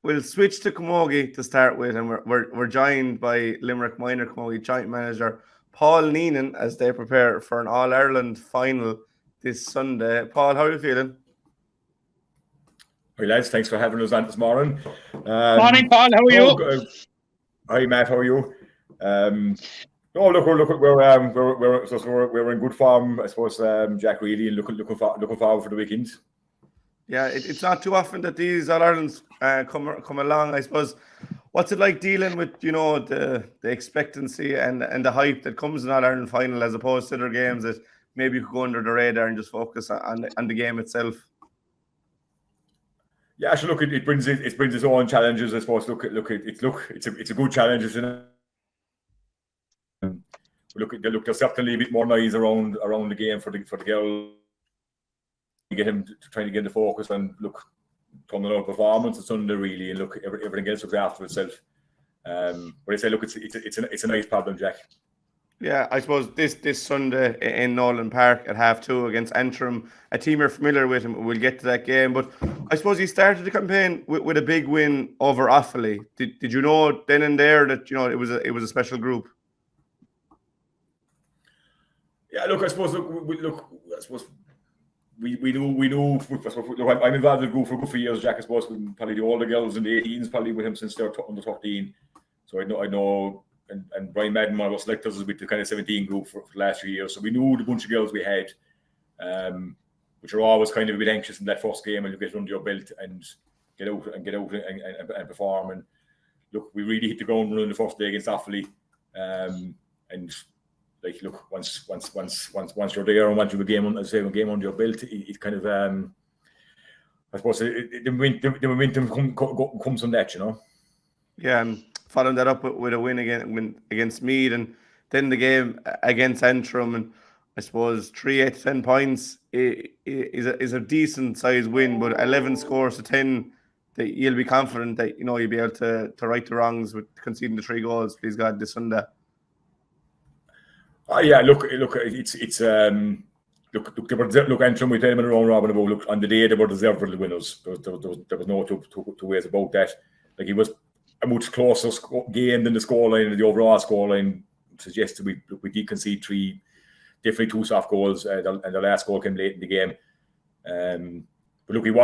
we'll switch to camogie to start with, and we're joined by Limerick Minor Camogie joint manager Paul Neenan as they prepare for an All-Ireland final this Sunday. Paul, how are you feeling? Hi lads, thanks for having us on this morning. Morning, Paul. How are you? Hi Matt, how are you? We're in good form, I suppose. Jack, really, and looking forward for the weekend. Yeah, it's not too often that these All-Irelands come along. I suppose, what's it like dealing with the expectancy and the hype that comes in All-Ireland final, as opposed to other games that maybe you could go under the radar and just focus on the game itself? Yeah, actually, look, it brings its own challenges, I suppose. It's a good challenge, isn't it? There's certainly a bit more noise around the game for the girl. You get him trying to get the focus and coming out performance on Sunday, really, and everything else looks after itself. But I say, it's a nice problem, Jack. Yeah, I suppose this Sunday in Nowlan Park at 2:30 against Antrim, a team you're familiar with, and we'll get to that game. But I suppose you started the campaign with a big win over Offaly. Did you know then and there that it was a special group? Yeah, I suppose we knew. I'm involved in the group for a good few years, Jack. I suppose probably the older girls in the 18s, probably with him since they're under 13. So I know. And Brian Madden, one of our selectors, is with the kind of 17 group for the last few years. So we knew the bunch of girls we had, which are always kind of a bit anxious in that first game, and you get under your belt and get out and perform. And look, we really hit the ground running the first day against Offaly. Once you're there and once you have a game under your belt, it kind of I suppose the momentum comes from that, Yeah, and following that up with a win against Meath, and then the game against Antrim, and I suppose 3 out of 10 points is a decent sized win, but 11 scores to 10, that you'll be confident that you'll be able to right the wrongs with conceding the 3 goals, please God, this Sunday. Yeah, look, it's Antrim, we played them in a round robin. On the day they were deservedly winners. There was no two ways about that. He was a much closer game than the scoreline, and the overall scoreline suggested we did concede 3, definitely 2 soft goals, and the last goal came late in the game. But look, it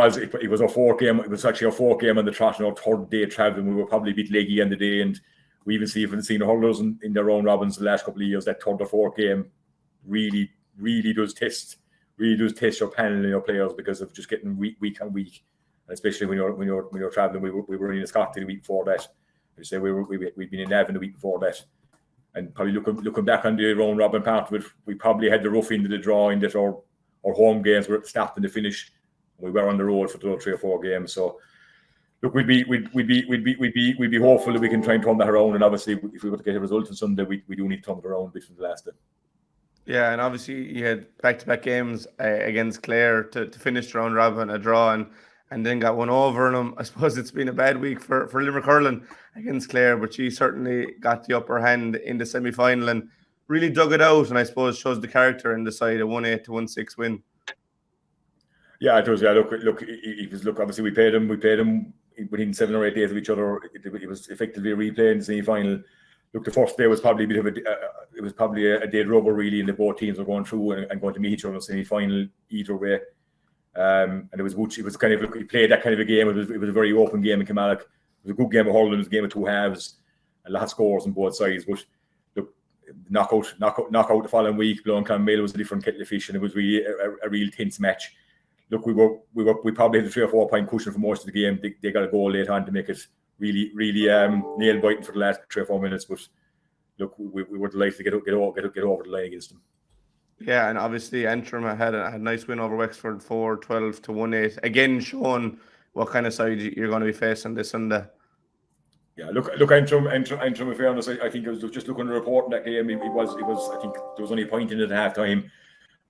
was our 4th game. It was actually our 4th game on the trot, and our 3rd day travelling. We were probably a bit leggy on the day, and we even seen the hurlers in their round robins the last couple of years. That 3rd or 4th game really does test your panel and your players, because of just getting week on week. Especially when you're traveling, we were in Scotland the week before that. I say we'd been in Navan the week before that, and probably looking back on the round robin part of it, we probably had the rough end of the draw in that our home games were stopped in the finish. We were on the road for 3 or 4 games. So look, we'd be hopeful that we can try and turn that around. And obviously, if we were to get a result on Sunday, we do need to turn it around a bit from the last day. Yeah, and obviously you had back-to-back games against Clare to finish the round robin, a draw, and then got one over on them. I suppose it's been a bad week for Limerick hurling against Clare, but she certainly got the upper hand in the semi-final and really dug it out, and I suppose shows the character in the side, a 1-8 to 1-6 win. Yeah, it does. Yeah, look. Obviously, we paid them within 7 or 8 days of each other. It was effectively a replay in the semi-final. Look, the first day was probably a dead rubber, really, and the both teams were going through and going to meet each other in the semi-final either way. And it was kind of, look, we played that kind of a game. It was a very open game in Kilmallock. It was a good game of hurling. It was a game of 2 halves, a lot of scores on both sides. But look, knockout the following week, Clonmel was a different kettle of fish, and it was really a real tense match. Look, we probably had a 3 or 4 point cushion for most of the game. They got a goal late on to make it really nail biting for the last 3 or 4 minutes. But look, we were delighted to get over the line against them. Yeah, and obviously Antrim had a nice win over Wexford, 4-12 to 1-8. Again, showing what kind of side you're going to be facing this Sunday. Yeah, look, Antrim. In fairness, I think it was just looking at the report in that game. It was. I think there was only a point in it at half time.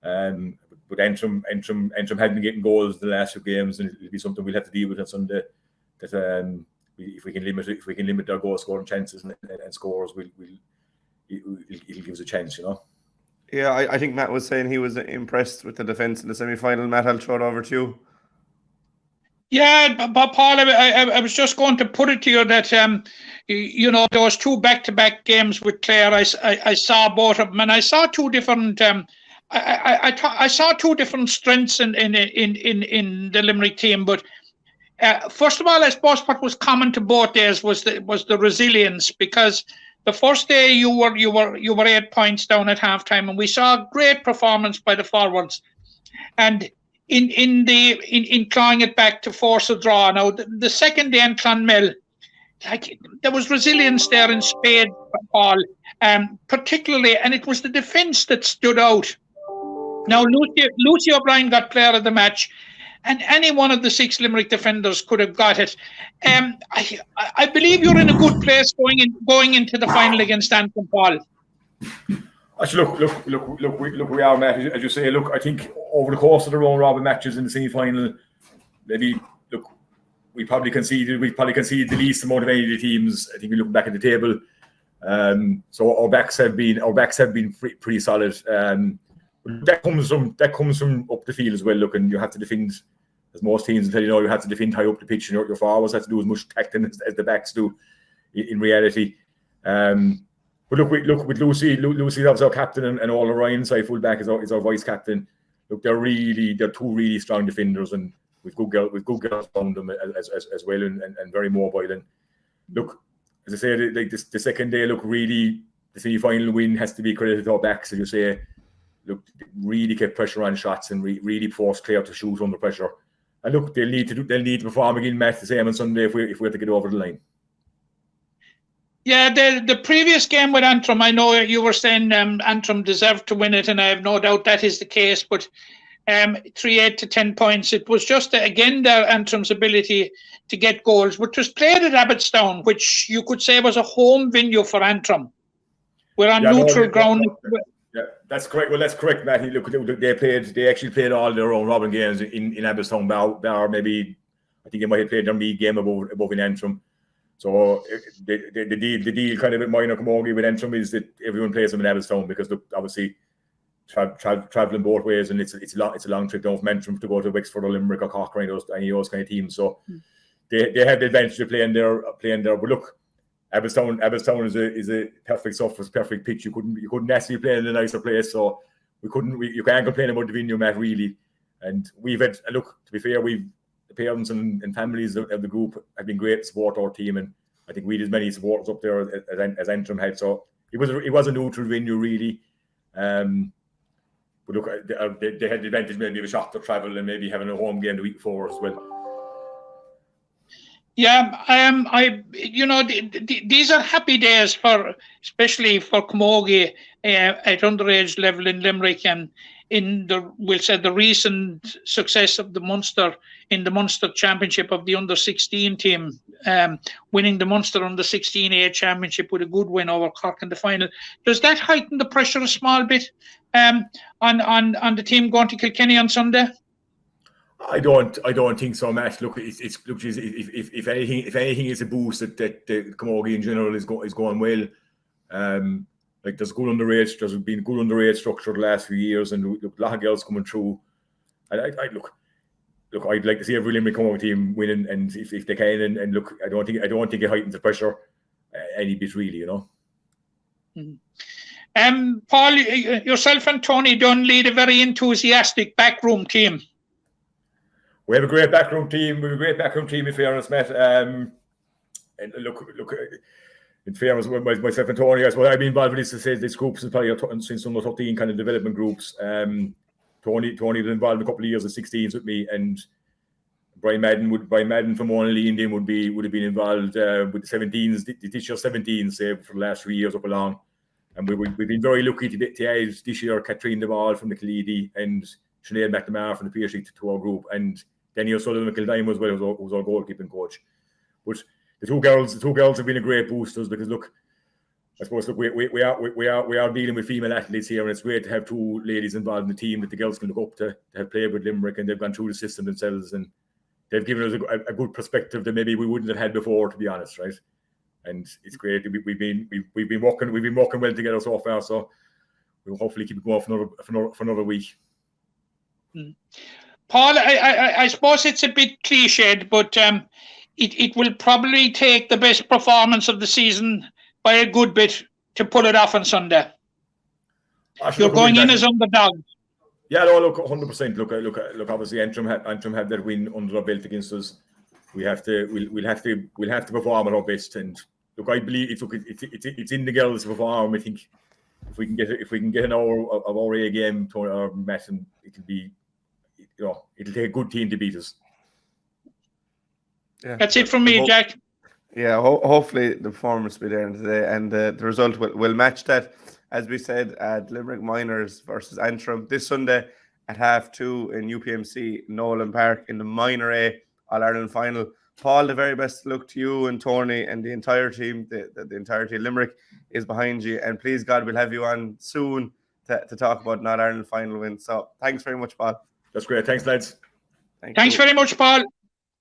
But Antrim hadn't been getting goals the last 2 games, and it'll be something we'll have to deal with on Sunday. That if we can limit their goal scoring chances and scores, it'll give us a chance, Yeah, I think Matt was saying he was impressed with the defence in the semi-final. Matt, I'll throw it over to you. Yeah, but Paul, I was just going to put it to you that those two back-to-back games with Clare, I saw both of them, and I saw two different. I saw two different strengths in the Limerick team, but first of all, I suppose what was common to both days was the resilience, because the first day you were 8 points down at halftime, and we saw a great performance by the forwards, and in clawing it back to force a draw. Now the second day in Clonmel, there was resilience there in spades, Paul, particularly, and it was the defence that stood out. Now Lucy O'Brien got player of the match, and any one of the 6 Limerick defenders could have got it. I believe you're in a good place going into the final against Antrim, Paul. Actually, look, we are, Matt, as you say. Look, I think over the course of the round robin matches in the semi-final, maybe we probably conceded the least amount of any of the teams. I think we look back at the table, so our backs have been pretty solid. That comes from up the field as well. Look, and you have to defend, as most teams will tell you have to defend high up the pitch, and your forwards have to do as much tackling as the backs do in reality. But look with Lucy. Lucy's obviously our captain, and all Ryan side fullback is our vice captain. Look, they're two really strong defenders, and we've good girls around them as well, and very mobile. And look, as I say, like the second day, look, really the semi-final win has to be credited to our backs, as you say. Look, really kept pressure on shots and really forced Clare to shoot under pressure. And look, they'll need to perform again, Matt, the same on Sunday if we have to get over the line. Yeah, the previous game with Antrim, I know you were saying Antrim deserved to win it, and I have no doubt that is the case. But 3-8 to 10 points, it was just again their Antrim's ability to get goals, which was played at Abbottstown, which you could say was a home venue for Antrim. We're on neutral ground. Yeah, that's correct. Well, that's correct, Matty. Look, they actually played all their own robin games in Abbottstown. Bar maybe, I think they might have played their league game above in Antrim. So the deal kind of at Minor Camogie with Antrim is that everyone plays them in Abbottstown, because look, obviously traveling both ways, and it's a long trip down from Antrim to go to Wexford or Limerick or Cork, any of those kind of teams. So they have the advantage of playing there. But look, Abbottstown is a perfect surface, perfect pitch. You couldn't actually play in a nicer place. So you can't complain about the venue, Matt, really. And we've had, look, to be fair, the parents and families of the group have been great to support our team, and I think we had as many supporters up there as Antrim had. So it was a neutral venue, really. But look, they had the advantage maybe of a shorter travel and maybe having a home game the week before as well. Yeah, these are happy days especially for Camogie at underage level in Limerick, and in the recent success of the Munster in the Munster Championship of the under-16 team, winning the Munster under-16A Championship with a good win over Cork in the final. Does that heighten the pressure a small bit on the team going to Kilkenny on Sunday? I don't think so, Matt. Look, if anything, it's a boost that the Camogie in general is going well. Like there's been good underage structure the last few years, and look, a lot of girls coming through. Look, I'd like to see every Limerick Camogie team winning, and if they can, and look, I don't think it heightens the pressure any bit, really, Paul, yourself and Tony Dunn lead a very enthusiastic backroom team. We have a great backroom team. In fairness, Matt. And look. In fairness, myself and Tony, I suppose I've been involved with this group since under 13 kind of development groups. Tony was involved a couple of years of 16s with me, and Brian Madden from Only Indian would have been involved with the 17s, this year 17s, for the last 3 years up along. And we've been very lucky to add this year Katrine DeMall from the Khalidi and Sinead McNamara from the PhD to our group, and Denny O'Sullivan McKildime as well, who was our goalkeeping coach. But the two girls have been a great boosters, because look, I suppose we are dealing with female athletes here, and it's great to have two ladies involved in the team that the girls can look up to have played with Limerick, and they've gone through the system themselves, and they've given us a good perspective that maybe we wouldn't have had before, to be honest, right? And it's great. We've been working well together so far, so we'll hopefully keep it going for another week. Paul, I suppose it's a bit cliched, but it will probably take the best performance of the season by a good bit to pull it off on Sunday. You're going in as underdogs. Yeah, no, look, 100%. Look. Obviously, Antrim had that win under their belt against us. We'll have to perform at our best. And look, I believe it's in the girls to perform. I think if we can get an hour of our A game to our match, and it'll take a good team to beat us. Yeah, that's it from me, Jack. Yeah, hopefully the performance will be there today, and the result will match that. As we said, at Limerick Minors versus Antrim this Sunday at 2:30 in UPMC Nowlan Park in the Minor A All-Ireland final. Paul, the very best luck to you and Tony and the entire team. The entirety of Limerick is behind you, and please God, we'll have you on soon to talk about an All-Ireland final win. So thanks very much, Paul. That's great. Thanks, lads. Thanks very much, Paul.